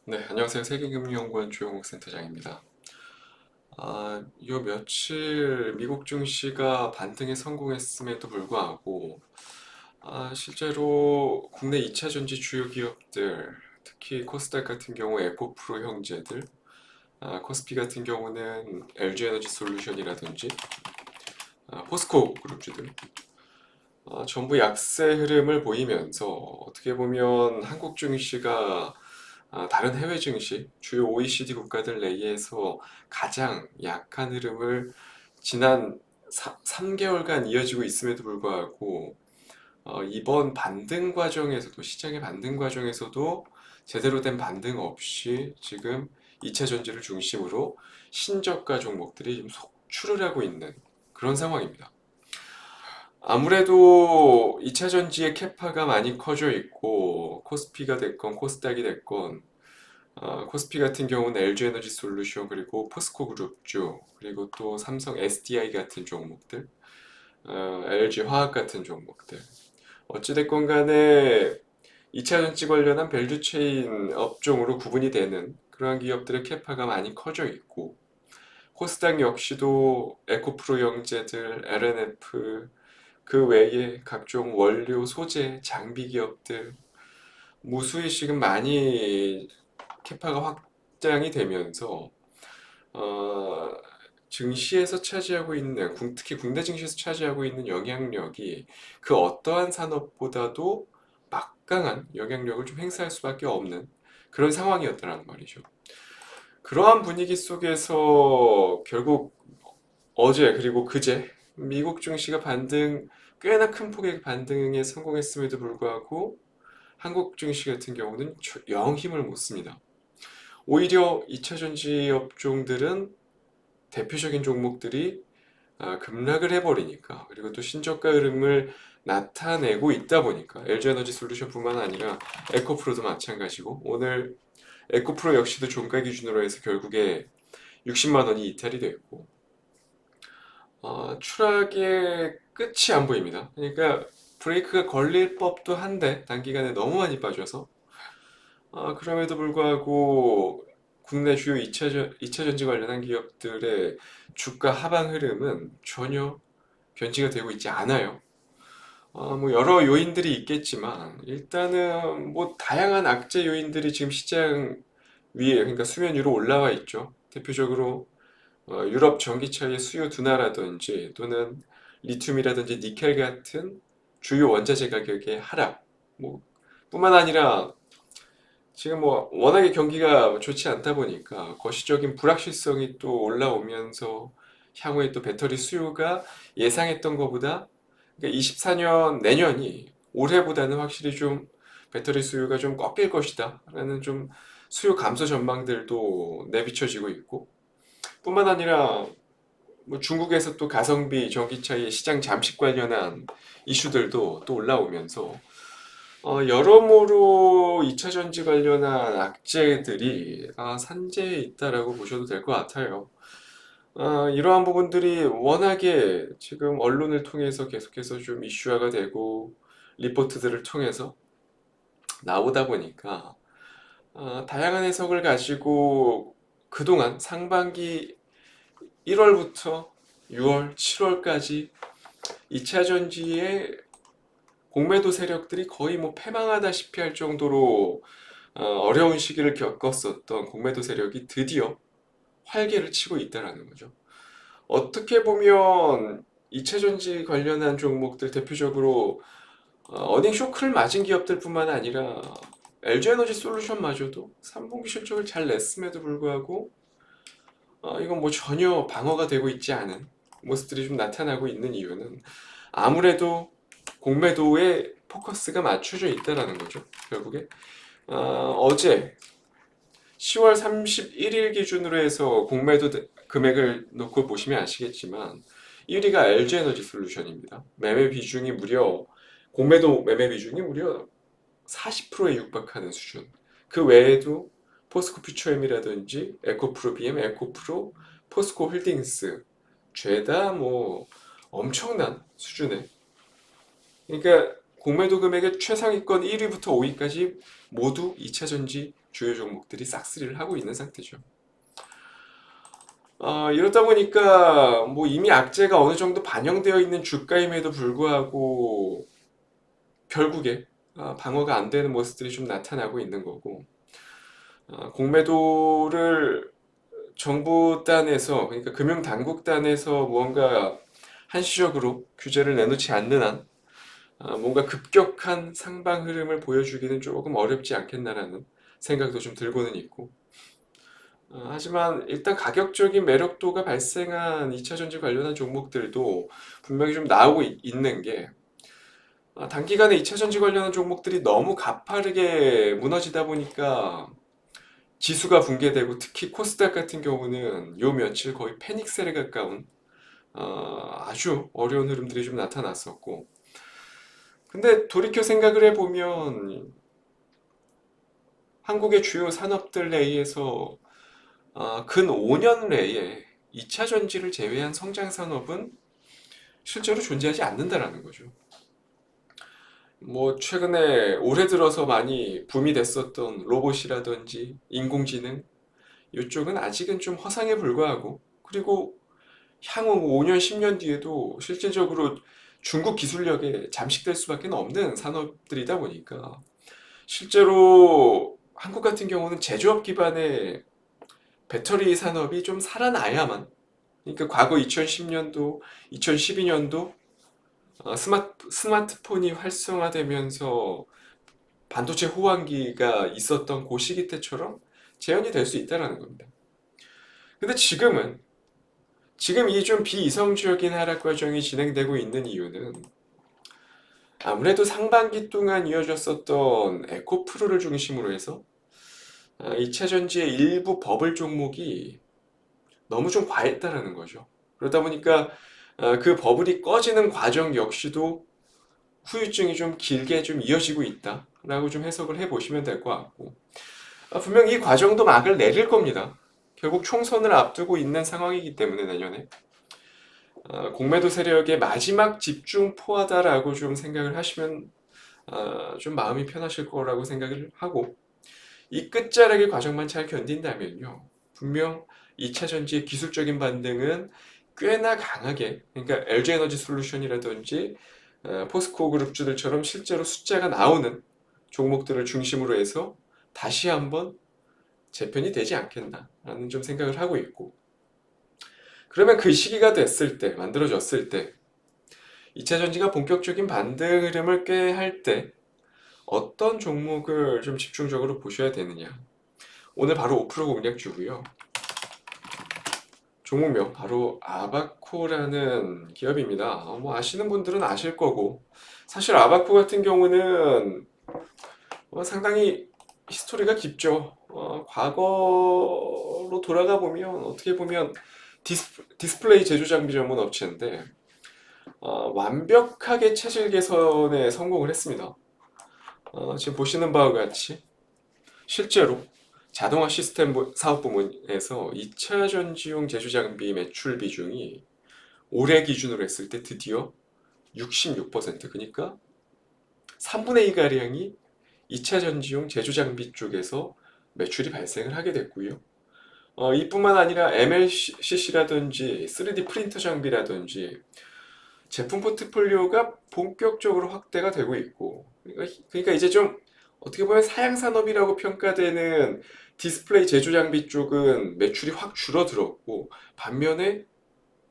네, 안녕하세요. 세계금융연구원 주영욱 센터장입니다. 요 며칠 미국 증시가 반등에 성공했음에도 불구하고, 실제로 국내 2차 전지 주요 기업들, 특히 코스닥 같은 경우 에코프로 형제들, 코스피 같은 경우는 LG에너지 솔루션이라든지, 포스코 그룹주들, 전부 약세 흐름을 보이면서 어떻게 보면 한국 증시가 다른 해외 증시, 주요 OECD 국가들 내에서 가장 약한 흐름을 지난 3개월간 이어지고 있음에도 불구하고 이번 반등 과정에서도 시장의 반등 과정에서도 제대로 된 반등 없이 지금 2차 전지를 중심으로 신저가 종목들이 지금 속출을 하고 있는 그런 상황입니다. 아무래도 2차 전지의 캐파가 많이 커져 있고 코스피가 됐건 코스닥이 됐건 코스피 같은 경우는 LG에너지 솔루션 그리고 포스코 그룹주 그리고 또 삼성 SDI 같은 종목들 LG 화학 같은 종목들 어찌됐건 간에 2차 전지 관련한 밸류체인 업종으로 구분이 되는 그러한 기업들의 캐파가 많이 커져 있고 코스닥 역시도 에코프로 영재들, LNF 그 외에 각종 원료, 소재, 장비 기업들 무수히 지금 많이 캐파가 확장이 되면서 어, 증시에서 차지하고 있는 특히 국내 증시에서 차지하고 있는 영향력이 그 어떠한 산업보다도 막강한 영향력을 좀 행사할 수밖에 없는 그런 상황이었다는 말이죠. 그러한 분위기 속에서 결국 어제 그리고 그제 미국 증시가 꽤나 큰 폭의 반등에 성공했음에도 불구하고 한국 증시 같은 경우는 영 힘을 못 씁니다. 오히려 2차 전지 업종들은 대표적인 종목들이 급락을 해버리니까 그리고 또 신저가 흐름을 나타내고 있다 보니까 LG에너지 솔루션뿐만 아니라 에코프로도 마찬가지고 오늘 에코프로 역시도 종가 기준으로 해서 결국에 60만 원이 이탈이 됐고 추락의 끝이 안 보입니다. 그러니까 브레이크가 걸릴 법도 한데 단기간에 너무 많이 빠져서 그럼에도 불구하고 국내 주요 2차 전지 관련한 기업들의 주가 하방 흐름은 전혀 견지가 되고 있지 않아요. 뭐 여러 요인들이 있겠지만 일단은 뭐 다양한 악재 요인들이 지금 시장 위에 그러니까 수면 위로 올라와 있죠. 대표적으로 유럽 전기차의 수요 둔화라든지 또는 리튬이라든지 니켈 같은 주요 원자재 가격의 하락 뭐 뿐만 아니라 지금 뭐 워낙에 경기가 좋지 않다 보니까 거시적인 불확실성이 또 올라오면서 향후에 또 배터리 수요가 예상했던 것보다 그러니까 24년 내년이 올해보다는 확실히 좀 배터리 수요가 좀 꺾일 것이다 라는 좀 수요 감소 전망들도 내비쳐지고 있고 뿐만 아니라 뭐 중국에서 또 가성비 전기차의 시장 잠식 관련한 이슈들도 또 올라오면서 여러모로 2차 전지 관련한 악재들이 산재해 있다라고 보셔도 될 것 같아요. 이러한 부분들이 워낙에 지금 언론을 통해서 계속해서 좀 이슈화가 되고 리포트들을 통해서 나오다 보니까 다양한 해석을 가지고 그동안 상반기 1월부터 6월, 7월까지 2차 전지의 공매도 세력들이 거의 뭐 패망하다시피 할 정도로 어려운 시기를 겪었었던 공매도 세력이 드디어 활개를 치고 있다는 거죠. 어떻게 보면 2차 전지 관련한 종목들 대표적으로 어닝 쇼크를 맞은 기업들뿐만 아니라 LG에너지 솔루션마저도 3분기 실적을 잘 냈음에도 불구하고 이건 뭐 전혀 방어가 되고 있지 않은 모습들이 좀 나타나고 있는 이유는 아무래도 공매도에 포커스가 맞춰져 있다라는 거죠. 결국에 어제 10월 31일 기준으로 해서 공매도 금액을 놓고 보시면 아시겠지만 1위가 LG에너지 솔루션입니다. 공매도 매매 비중이 무려 40%에 육박하는 수준. 그 외에도 포스코 퓨처엠이라든지 에코프로 비엠, 에코프로, 포스코 홀딩스 죄다 뭐 엄청난 수준의 그러니까 공매도 금액의 최상위권 1위부터 5위까지 모두 2차 전지 주요 종목들이 싹쓸이를 하고 있는 상태죠. 이러다 보니까 뭐 이미 악재가 어느 정도 반영되어 있는 주가임에도 불구하고 결국에 방어가 안 되는 모습들이 좀 나타나고 있는 거고, 공매도를 정부 단에서, 그러니까 금융당국단에서 무언가 한시적으로 규제를 내놓지 않는 한 뭔가 급격한 상방 흐름을 보여주기는 조금 어렵지 않겠나라는 생각도 좀 들고는 있고, 하지만 일단 가격적인 매력도가 발생한 2차전지 관련한 종목들도 분명히 좀 나오고 있는 게, 단기간에 2차전지 관련한 종목들이 너무 가파르게 무너지다 보니까 지수가 붕괴되고, 특히 코스닥 같은 경우는 요 며칠 거의 패닉셀에 가까운 아주 어려운 흐름들이 좀 나타났었고, 근데 돌이켜 생각을 해보면 한국의 주요 산업들 내에서 근 5년 내에 2차 전지를 제외한 성장 산업은 실제로 존재하지 않는다라는 거죠. 뭐 최근에 올해 들어서 많이 붐이 됐었던 로봇이라든지 인공지능, 이쪽은 아직은 좀 허상에 불과하고, 그리고 향후 5년, 10년 뒤에도 실질적으로 중국 기술력에 잠식될 수밖에 없는 산업들이다 보니까, 실제로 한국 같은 경우는 제조업 기반의 배터리 산업이 좀 살아나야만, 그러니까 과거 2010년도, 2012년도 스마트폰이 활성화되면서 반도체 호황기가 있었던 그 시기 때처럼 재현이 될 수 있다는 겁니다. 근데 지금 이 좀 비이성적인 하락 과정이 진행되고 있는 이유는 아무래도 상반기 동안 이어졌었던 에코프로를 중심으로 해서 2차 전지의 일부 버블 종목이 너무 좀 과했다라는 거죠. 그러다 보니까 그 버블이 꺼지는 과정 역시도 후유증이 좀 길게 좀 이어지고 있다라고 좀 해석을 해보시면 될 것 같고, 분명 이 과정도 막을 내릴 겁니다. 결국 총선을 앞두고 있는 상황이기 때문에 내년에 공매도 세력의 마지막 집중포화다라고 좀 생각을 하시면 좀 마음이 편하실 거라고 생각을 하고, 이 끝자락의 과정만 잘 견딘다면요, 분명 2차 전지의 기술적인 반등은 꽤나 강하게, 그러니까 LG에너지 솔루션이라든지 포스코 그룹주들처럼 실제로 숫자가 나오는 종목들을 중심으로 해서 다시 한번 재편이 되지 않겠나라는 좀 생각을 하고 있고, 그러면 그 시기가 됐을 때, 만들어졌을 때 2차 전지가 본격적인 반등 흐름을 꾀할 때 어떤 종목을 좀 집중적으로 보셔야 되느냐. 오늘 바로 5% 공략주고요. 종목명 바로 아바코라는 기업입니다. 뭐 아시는 분들은 아실 거고, 사실 아바코 같은 경우는 상당히 히스토리가 깊죠. 과거로 돌아가 보면 어떻게 보면 디스플레이 제조 장비 전문 업체인데 완벽하게 체질 개선에 성공을 했습니다. 지금 보시는 바와 같이 실제로 자동화 시스템 사업 부문에서 2차 전지용 제조 장비 매출 비중이 올해 기준으로 했을 때 드디어 66%, 그러니까 3분의 2가량이 2차 전지용 제조 장비 쪽에서 매출이 발생을 하게 됐고요. 이뿐만 아니라 MLCC라든지 3D 프린터 장비라든지 제품 포트폴리오가 본격적으로 확대가 되고 있고, 그러니까 이제 좀 어떻게 보면 사양 산업이라고 평가되는 디스플레이 제조 장비 쪽은 매출이 확 줄어들었고, 반면에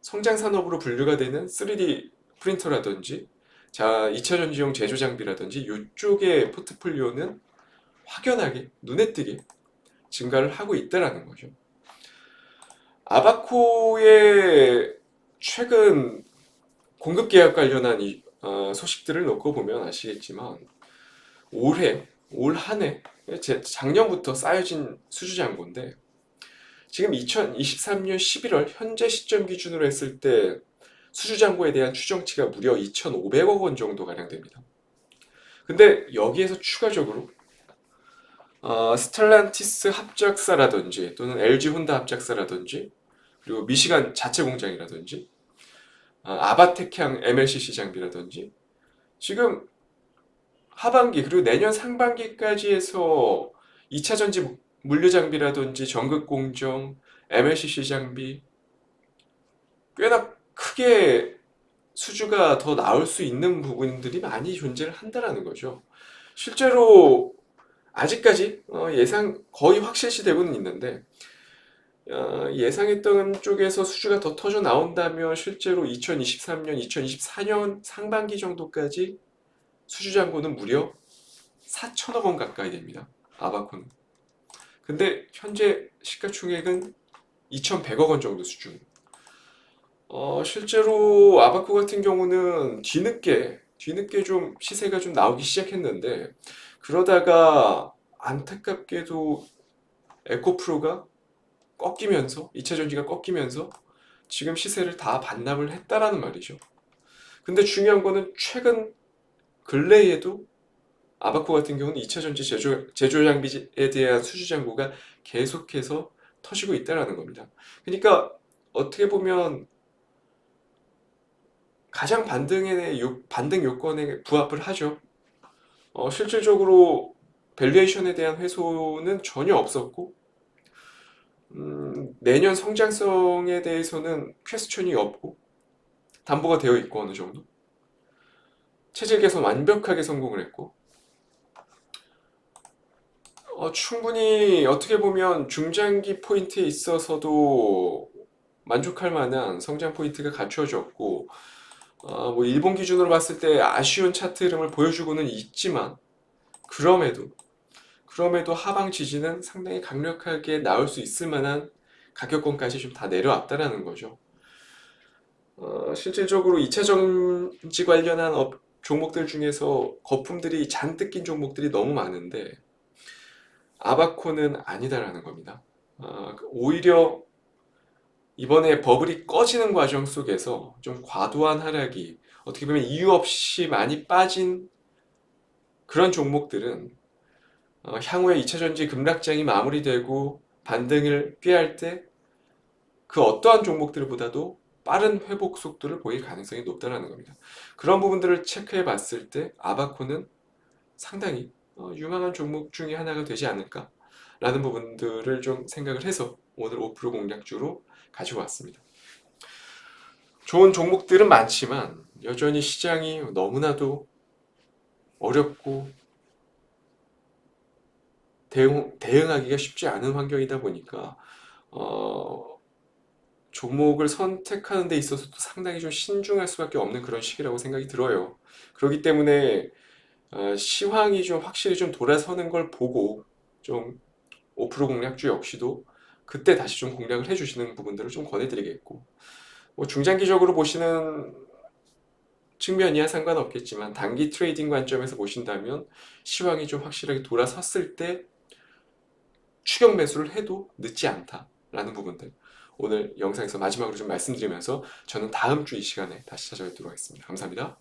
성장 산업으로 분류가 되는 3D 프린터라든지 2차 전지용 제조 장비라든지 이쪽의 포트폴리오는 확연하게 눈에 띄게 증가를 하고 있다라는 거죠. 아바코의 최근 공급 계약 관련한 소식들을 놓고 보면 아시겠지만, 올 한 해, 작년부터 쌓여진 수주 잔고인데, 지금 2023년 11월 현재 시점 기준으로 했을 때 수주 잔고에 대한 추정치가 무려 2,500억 원 정도 가량 됩니다. 근데 여기에서 추가적으로 스텔란티스 합작사라든지 또는 LG 혼다 합작사라든지 그리고 미시간 자체 공장이라든지 아바텍향 MLCC 장비라든지 지금 하반기 그리고 내년 상반기까지 해서 2차전지 물류 장비라든지 전극 공정, MLCC 장비 꽤나 크게 수주가 더 나올 수 있는 부분들이 많이 존재를 한다라는 거죠. 실제로 아직까지 예상 거의 확실시되고는 있는데 예상했던 쪽에서 수주가 더 터져 나온다면 실제로 2023년, 2024년 상반기 정도까지 수주 잔고는 무려 4천억 원 가까이 됩니다. 아바코는. 근데 현재 시가총액은 2,100억 원 정도 수준. 실제로 아바코 같은 경우는 뒤늦게 좀 시세가 좀 나오기 시작했는데 그러다가 안타깝게도 에코프로가 꺾이면서 2차 전지가 꺾이면서 지금 시세를 다 반납을 했다라는 말이죠. 근데 중요한 거는 최근 근래에도 아바코 같은 경우는 2차 전지 제조 장비에 대한 수주 잔고가 계속해서 터지고 있다라는 겁니다. 그러니까 어떻게 보면 가장 반등 요건에 부합을 하죠. 실질적으로 밸류에이션에 대한 회소는 전혀 없었고 내년 성장성에 대해서는 퀘스천이 없고 담보가 되어 있고 어느 정도 체질 개선 완벽하게 성공을 했고 충분히 어떻게 보면 중장기 포인트에 있어서도 만족할 만한 성장 포인트가 갖추어졌고 뭐 일본 기준으로 봤을 때 아쉬운 차트 흐름을 보여주고는 있지만 그럼에도 하방 지지는 상당히 강력하게 나올 수 있을 만한 가격권까지 좀 다 내려왔다라는 거죠. 실질적으로 2차 전지 관련한 종목들 중에서 거품들이 잔뜩 낀 종목들이 너무 많은데 아바코는 아니다라는 겁니다. 오히려 이번에 버블이 꺼지는 과정 속에서 좀 과도한 하락이 어떻게 보면 이유 없이 많이 빠진 그런 종목들은 향후에 2차전지 급락장이 마무리되고 반등을 꾀할 때 그 어떠한 종목들보다도 빠른 회복 속도를 보일 가능성이 높다는 겁니다. 그런 부분들을 체크해 봤을 때 아바코는 상당히 유망한 종목 중에 하나가 되지 않을까 라는 부분들을 좀 생각을 해서 오늘 5% 공략주로 가지고 왔습니다. 좋은 종목들은 많지만 여전히 시장이 너무나도 어렵고 대응하기가 쉽지 않은 환경이다 보니까 종목을 선택하는 데 있어서도 상당히 좀 신중할 수밖에 없는 그런 시기라고 생각이 들어요. 그렇기 때문에 시황이 좀 확실히 좀 돌아서는 걸 보고 좀 5% 공략주 역시도 그때 다시 좀 공략을 해주시는 부분들을 좀 권해드리겠고 뭐 중장기적으로 보시는 측면이야 상관없겠지만 단기 트레이딩 관점에서 보신다면 시황이 좀 확실하게 돌아섰을 때 추격 매수를 해도 늦지 않다라는 부분들 오늘 영상에서 마지막으로 좀 말씀드리면서 저는 다음 주 이 시간에 다시 찾아뵙도록 하겠습니다. 감사합니다.